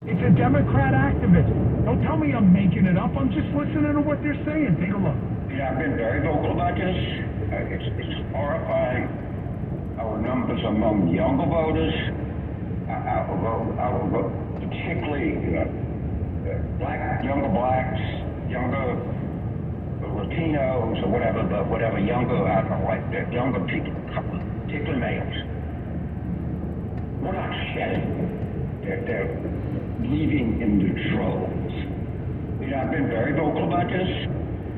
It's a Democrat activist. Don't tell me I'm making it up. I'm just listening to what they're saying. Take a look. Yeah, I've been very vocal about this. It's horrifying. Our numbers among younger voters, our vote, particularly younger blacks, younger Latinos, or whatever, but whatever younger, I don't know, like younger people, particularly males. We're not shedding. They're leaving in the droves. You know, I've been very vocal about this.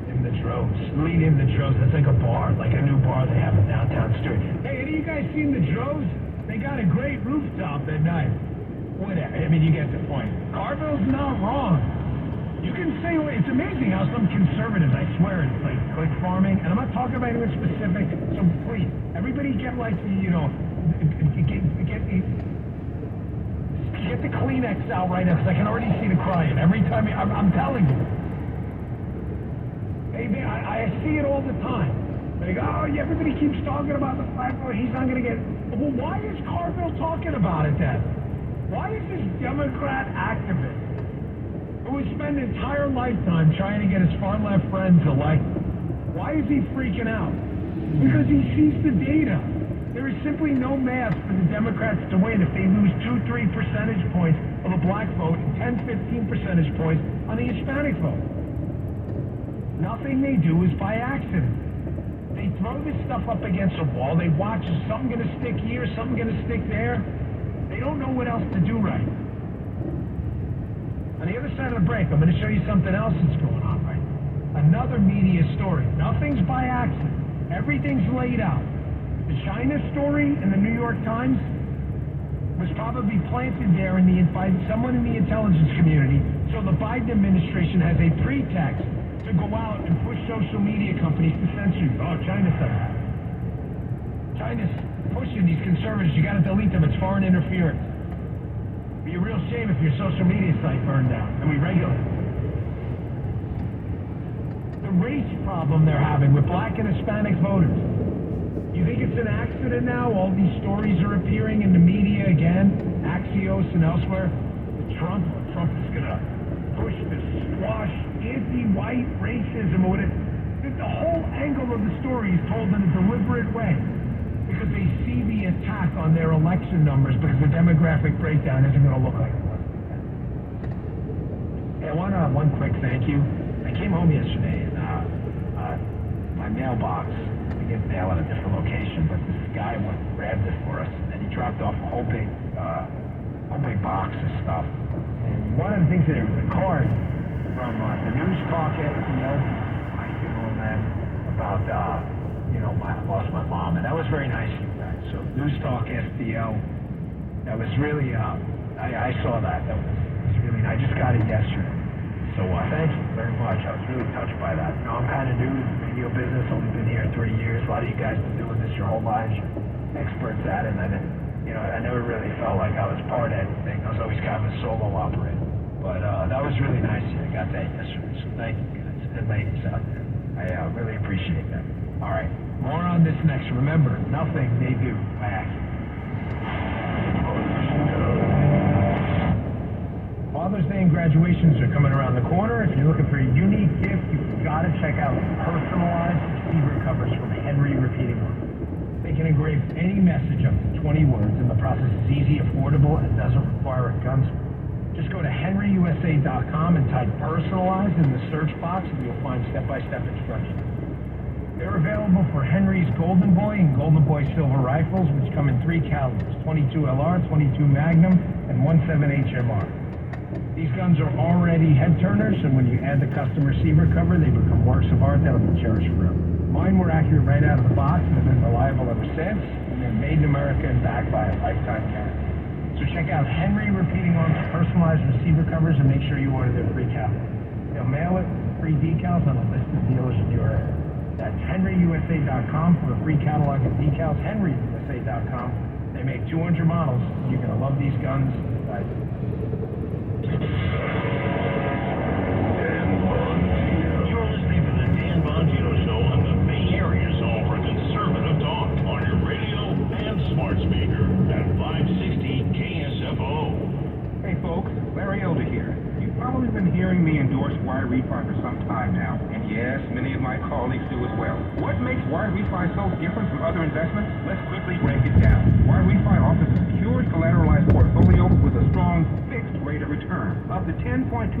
In the droves. Lead in the droves. That's like a bar, like a new bar they have in downtown Stewart. Hey, have you guys seen the droves? They got a great rooftop at night. Whatever. I mean, you get the point. Carville's not wrong. You can say, it's amazing how some conservatives, I swear, it's like click farming, and I'm not talking about anyone specific, so please, everybody get like the, you know, get the Kleenex out right now, because I can already see the crying. Every time, I'm telling you. Hey, man, I see it all the time. They go, oh, yeah, everybody keeps talking about the black vote, he's not going to get it. Well, why is Carville talking about it then? Why is this Democrat activist, who has spent an entire lifetime trying to get his far-left friends elected, why is he freaking out? Because he sees the data. There is simply no math for the Democrats to win if they lose 2-3 percentage points of the black vote and 10-15 percentage points on the Hispanic vote. Nothing they do is by accident. They throw this stuff up against a wall, they watch, is something going to stick here, something going to stick there? They don't know what else to do right. On the other side of the break, I'm going to show you something else that's going on right now. Another media story. Nothing's by accident. Everything's laid out. The China story in the New York Times was probably planted there by someone in the intelligence community, so the Biden administration has a pretext to go out and push social media companies to censor you. Oh, China said that. China's pushing these conservatives. You got to delete them. It's foreign interference. It'd be a real shame if your social media site burned down, and we regulate it. The race problem they're having with black and Hispanic voters. You think it's an accident now? All these stories are appearing in the media again, Axios and elsewhere. Trump is going to push to squash anti-white racism or whatever. The whole angle of the story is told in a deliberate way because they see the attack on their election numbers because the demographic breakdown isn't going to look like it was. Hey, I want to have one quick thank you. I came home yesterday and my mailbox, we get mail at a different location, but this guy went and grabbed it for us and he dropped off a whole big box of stuff. And one of the things that there was a card from the News Talk STL, I give them that about, I lost my mom, and that was very nice of you guys. So News Talk STL, that was really, I saw that. That was really nice. I just got it yesterday. So thank you very much. I was really touched by that. You know, I'm kind of new to the radio business. Only been here 3 years. A lot of you guys have been doing this your whole lives. You're experts at it. And I never really felt like I was part of anything. I was always kind of a solo operator. But that was really nice. I got that yesterday. So thank you guys and ladies out there. I really appreciate that. All right. More on this next. Remember, nothing they do by accident. Father's Day and graduations are coming around the corner. If you're looking for a unique gift, you've got to check out personalized receiver covers from Henry Repeating Arms. They can engrave any message up to 20 words, and the process is easy, affordable, and doesn't require a gunsmith. Just go to henryusa.com and type personalized in the search box, and you'll find step-by-step instructions. They're available for Henry's Golden Boy and Golden Boy Silver rifles, which come in 3 calibers, 22 LR, 22 Magnum, and 17 HMR. These guns are already head turners, and when you add the custom receiver cover, they become works of art that'll be cherished forever. Mine were accurate right out of the box and have been reliable ever since, and they're made in America and backed by a lifetime guarantee. So check out Henry Repeating Arms personalized receiver covers and make sure you order their free catalog. They'll mail it with free decals on a list of dealers in your area. That's henryusa.com for a free catalog of decals. henryusa.com. They make 200 models. You're going to love these guns. You're listening to the Dan Bongino Show on the Bay Area's home for conservative talk on your radio and smart speaker at 560 KSFO. Hey folks, Larry thrilled to hear it. You've probably been hearing me endorse wire refi for some time now, and yes, many of my colleagues do as well. What makes wire refi so different from other investments? Let's quickly break it down. Wire refi offers a secured collateralized portfolio with a strong fixed rate of return, up to 10.25%.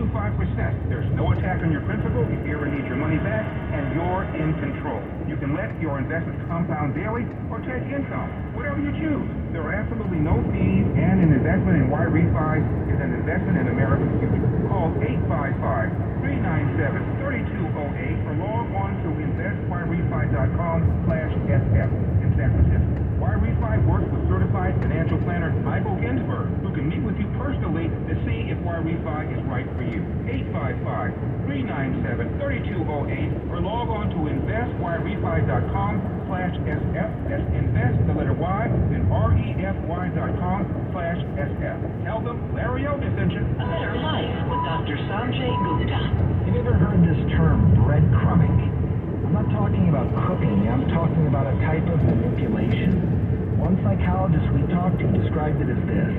There's no attack on your principal if you ever need your money back, and you're in control. You can let your investments compound daily or take income, whatever you choose. There are absolutely no fees, and an investment in wire refi is an investment in America's future. Call 855-397-3208 or log on to investwirerefi.com/SF in San Francisco. Wire Refi works with certified financial planner Michael Ginsberg, who can meet with you personally to see if Wire Refi is right for you. 855-397-3208 or log on to investwirerefi.com/SF. That's invest, the letter Y, and REFY.com/SF. Tell them Larry Elder sent you. A Better Life with Dr. Sanjay Gupta. Have you ever heard this term, breadcrumbing? I'm not talking about cooking, I'm talking about a type of manipulation. One psychologist we talked to described it as this.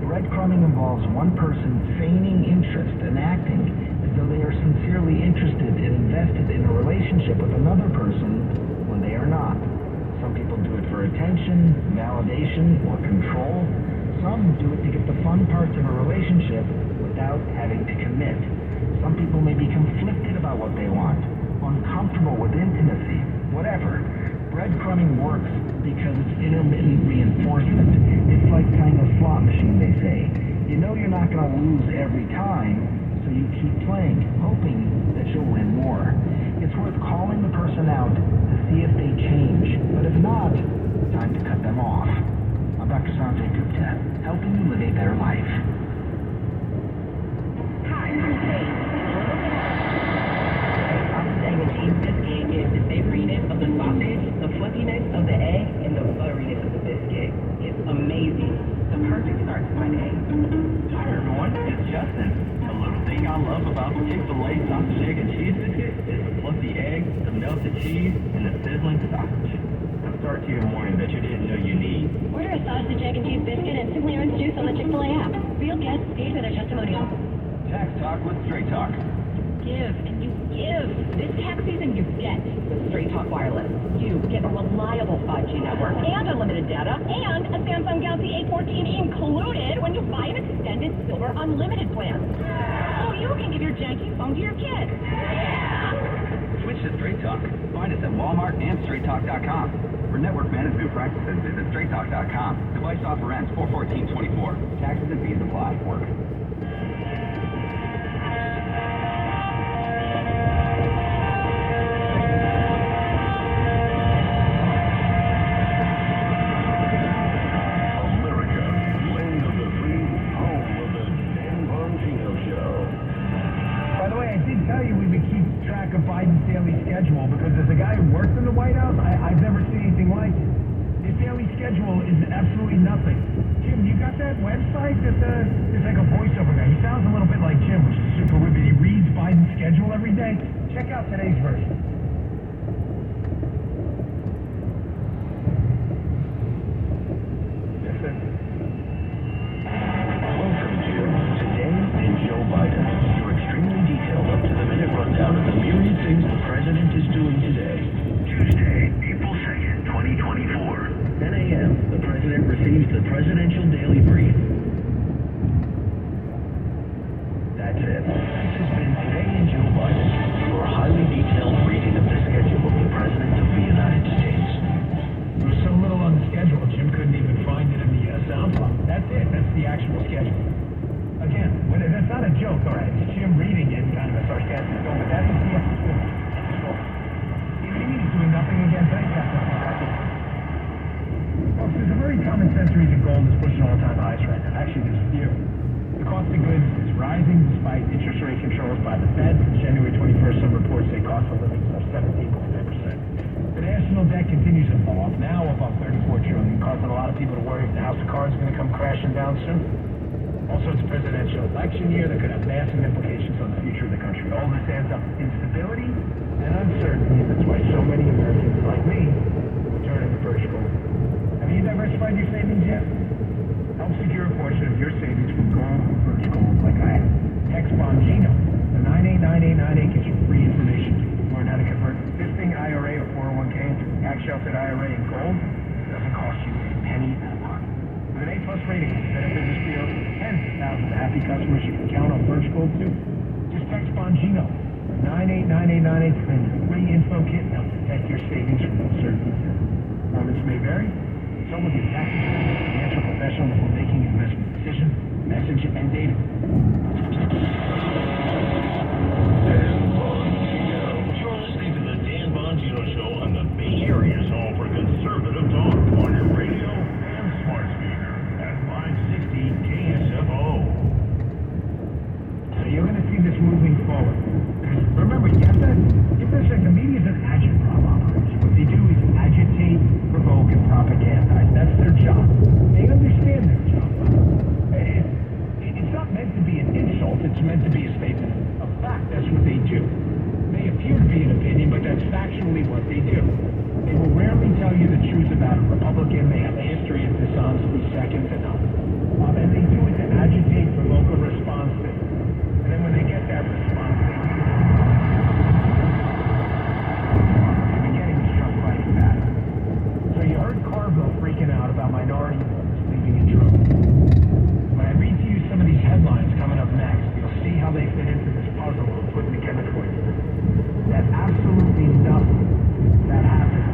Breadcrumbing involves one person feigning interest and acting as though they are sincerely interested and invested in a relationship with another person when they are not. Some people do it for attention, validation, or control. Some do it to get the fun parts of a relationship without having to commit. Some people may be conflicted about what they want, uncomfortable with intimacy, whatever. Breadcrumbing works because it's intermittent reinforcement. It's like playing a slot machine, they say. You know you're not going to lose every time, so you keep playing, hoping that you'll win more. It's worth calling the person out to see if they change, but if not, time to cut them off. I'm Dr. Sanjay Gupta, helping you live a better life. Hi, I'm Kate. Egg and cheese biscuit is the savoriness of the sausage, the fluffiness of the egg, and the butteriness of the biscuit. It's amazing. The perfect start to my day. Hi everyone, it's Justin. A little thing I love about the Chick-fil-A sausage, egg, and cheese biscuit is the fluffy egg, the melted cheese, and the sizzling sausage. A start to your morning that you didn't know you need. Order a sausage, egg, and cheese biscuit and simply orange juice on the Chick-fil-A app. Real guests paid for their testimonial. Tax Talk with Straight Talk. Give and you give. This tax season you get with Straight Talk Wireless. You get a reliable 5G network and unlimited data and a Samsung Galaxy A14 included when you buy an extended silver unlimited plan. So you can give your janky phone to your kids. Yeah! Switch to Straight Talk. Find us at Walmart and StraightTalk.com. For network management practices, visit StraightTalk.com. Device offer ends 4/14/24. Taxes and fees apply. Work. Of Biden's daily schedule, because as a guy who works in the White House, I've never seen anything like it. His daily schedule is absolutely nothing. Jim, you got that website that there's like a voiceover guy. He sounds a little bit like Jim, which is super weird, but he reads Biden's schedule every day. Check out today's version. Yes, sir. Welcome to Today in Joe Biden, your extremely detailed up-to-the-minute rundown of the myriad things the president is doing today. Tuesday, April 2nd, 2024. 10 a.m., the president receives the presidential daily brief. That's it. This has been Today in Joe Biden, your highly detailed reading of the schedule of the President of the United States. There was so little on the schedule, Jim couldn't even find it in the sound file. That's it. That's the actual schedule. Again, that's not a joke, all right? It's Jim reading it in kind of a sarcastic tone, but that's the schedule. You mean he's doing nothing again today? Well, there's a very common sense reason gold is pushing all-time highs right now. Actually, there's a few. The cost of goods is rising despite interest rate controls by the Fed. January 21st, some reports say cost of living is up 17.9%. The national debt continues to fall off, now above $34 trillion, causing a lot of people to worry if the house of cards is going to come crashing down soon. Also, it's a presidential election year that could have massive implications on the future of the country. All this adds up instability and uncertainty. That's why so many Americans like me are turning to first gold. Have you diversified your savings yet? Help secure a portion of your savings from gold or first gold like I have. 9898 gets you free information. Learn how to convert existing IRA or 401k into tax-sheltered IRA in gold. It doesn't cost you a penny out of pocket. With an A+ rating, Better Business Bureau, tens of thousands of happy customers you can count on Birch Gold too. Just text Bongino 989898 to claim your free info kit and help protect your savings from uncertainty. Performance may vary. Consult with your tax attorney, financial professional before making an investment decision. Message and data. You're listening to the Dan Bongino Show on the Bay Area's home for conservative talk on your radio and smart speaker at 560 KSFO. So you're going to see this moving forward. Because remember, you have to check the media is an agitprop operation. What they do is agitate, provoke, and propagandize. That's their job. They understand their job. It's not meant to be an insult. It's meant to be a statement of fact. That's what they do. They appear to be an opinion, but that's factually what they do. They will rarely tell you the truth about a Republican. They have a history of dishonesty second to none. And they do it to agitate, provoke a response. And then when they get that response, they've been getting struck fighting back. So you heard Carville freaking out about minority votes leaving in trouble. When I read to you some of these headlines coming up next, you'll see how they fit into this puzzle we're putting together for you. That absolutely nothing that happens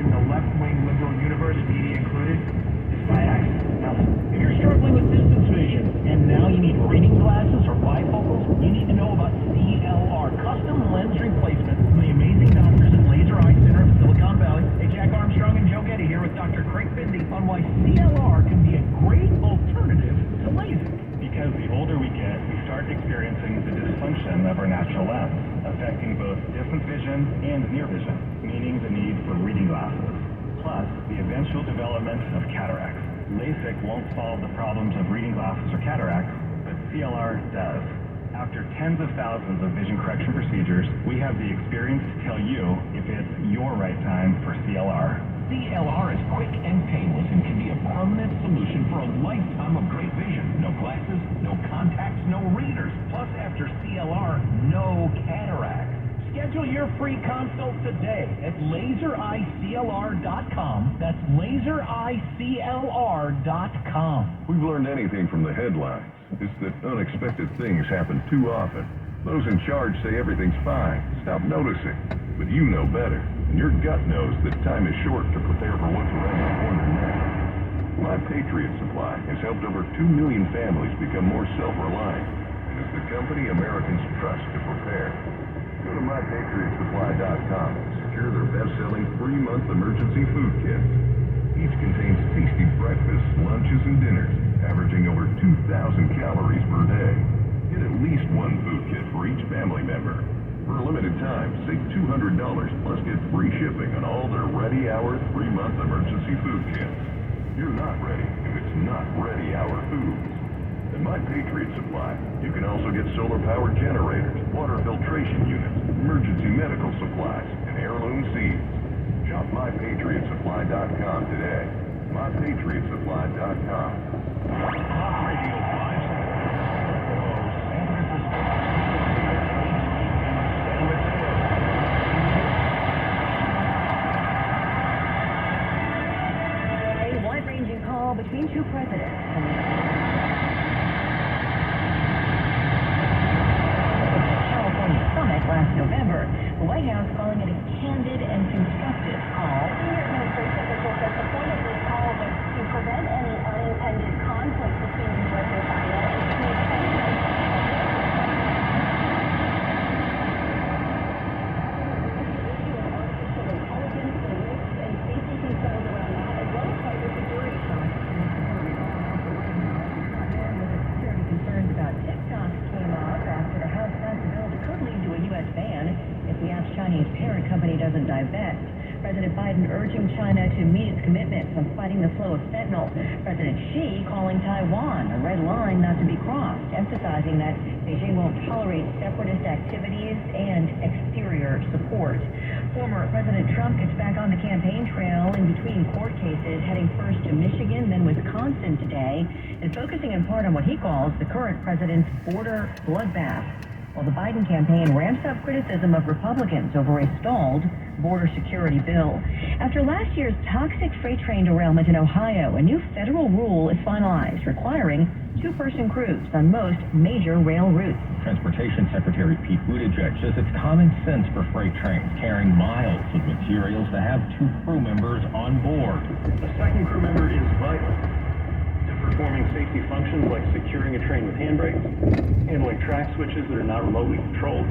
in the left-wing liberal universe, media included, is by accident. Nothing. If you're struggling with distance vision, and now you need reading glasses or bifocals, you need to know about CLR, custom lens replacement from the amazing doctors at Laser Eye Center of Silicon Valley. Hey, Jack Armstrong and Joe Getty here with Dr. Craig Bindi on why CLR can be a great alternative to LASIK. Because the older we get, we start experiencing the dysfunction of our natural lens, affecting both distance vision and near vision, meaning the need for reading glasses, plus the eventual development of cataracts. LASIK won't solve the problems of reading glasses or cataracts, but CLR does. After tens of thousands of vision correction procedures, we have the experience to tell you if it's your right time for CLR. CLR is quick and painless and can be a permanent solution for a lifetime of great vision. No glasses, no contacts, no readers. Plus, after CLR, no cataracts. Schedule your free consult today at lasereyeclr.com. That's lasereyeclr.com. We've learned anything from the headlines. It's that unexpected things happen too often. Those in charge say everything's fine. Stop noticing. But you know better. And your gut knows that time is short to prepare for what's around the corner next. My Patriot Supply has helped over 2 million families become more self-reliant. And is the company Americans trust to prepare. Go to MyPatriotSupply.com and secure their best-selling 3-month emergency food kits. Each contains tasty breakfasts, lunches, and dinners, averaging over 2,000 calories per day. Get at least one food kit for each family member. For a limited time, save $200 plus get free shipping on all their Ready Hour 3-month emergency food kits. You're not ready if it's not Ready Hour foods. At My Patriot Supply, you can also get solar-powered generators, water filtration units, emergency medical supplies, and heirloom seeds. Shop MyPatriotSupply.com today. MyPatriotSupply.com. Talk Radio 560. A wide-ranging call between two presidents. California summit last November. The White House calling it a candid and constructive call. Senior administration officials said the point of this call was to prevent any unintended conflict between the U.S. and China and to artificial intelligence, the risks and safety concerns around that, as well as cybersecurity. Security concerns about TikTok came up after the House passed a bill that could lead to a U.S. ban if the app's Chinese parent company doesn't divest. President Biden urging China to meet its commitments on fighting the flow of fentanyl. President Xi calling Taiwan a red line not to be crossed, emphasizing that Beijing won't tolerate separatist activities and exterior support. Former President Trump gets back on the campaign trail in between court cases, heading first to Michigan, then Wisconsin today, and focusing in part on what he calls the current president's border bloodbath. while the Biden campaign ramps up criticism of Republicans over a stalled border security bill. After last year's toxic freight train derailment in Ohio, a new federal rule is finalized requiring two-person crews on most major rail routes. Transportation Secretary Pete Buttigieg says it's common sense for freight trains carrying miles of materials to have two crew members on board. A second crew member is vital to performing safety functions like securing a train with handbrakes, handling track switches that are not remotely controlled,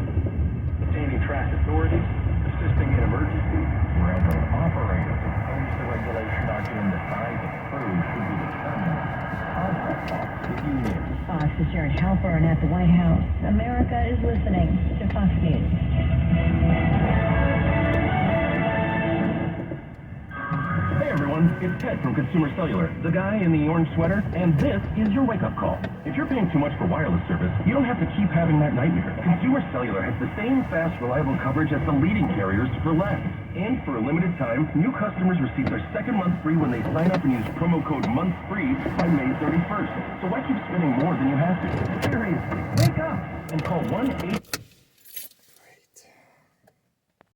obtaining track authorities, assisting in emergencies. Railroad operators opposed to regulation arguing the size of crews should be determined. Contract talks with unions. Fox's Jared Halpern at the White House. America is listening to Fox News. Hey everyone, it's Ted from Consumer Cellular, the guy in the orange sweater, and this is your wake-up call. If you're paying too much for wireless service, you don't have to keep having that nightmare. Consumer Cellular has the same fast, reliable coverage as the leading carriers for less. And for a limited time, new customers receive their second month free when they sign up and use promo code MONTHFREE by May 31st. So why keep spending more than you have to? Seriously, wake up and call 1-8...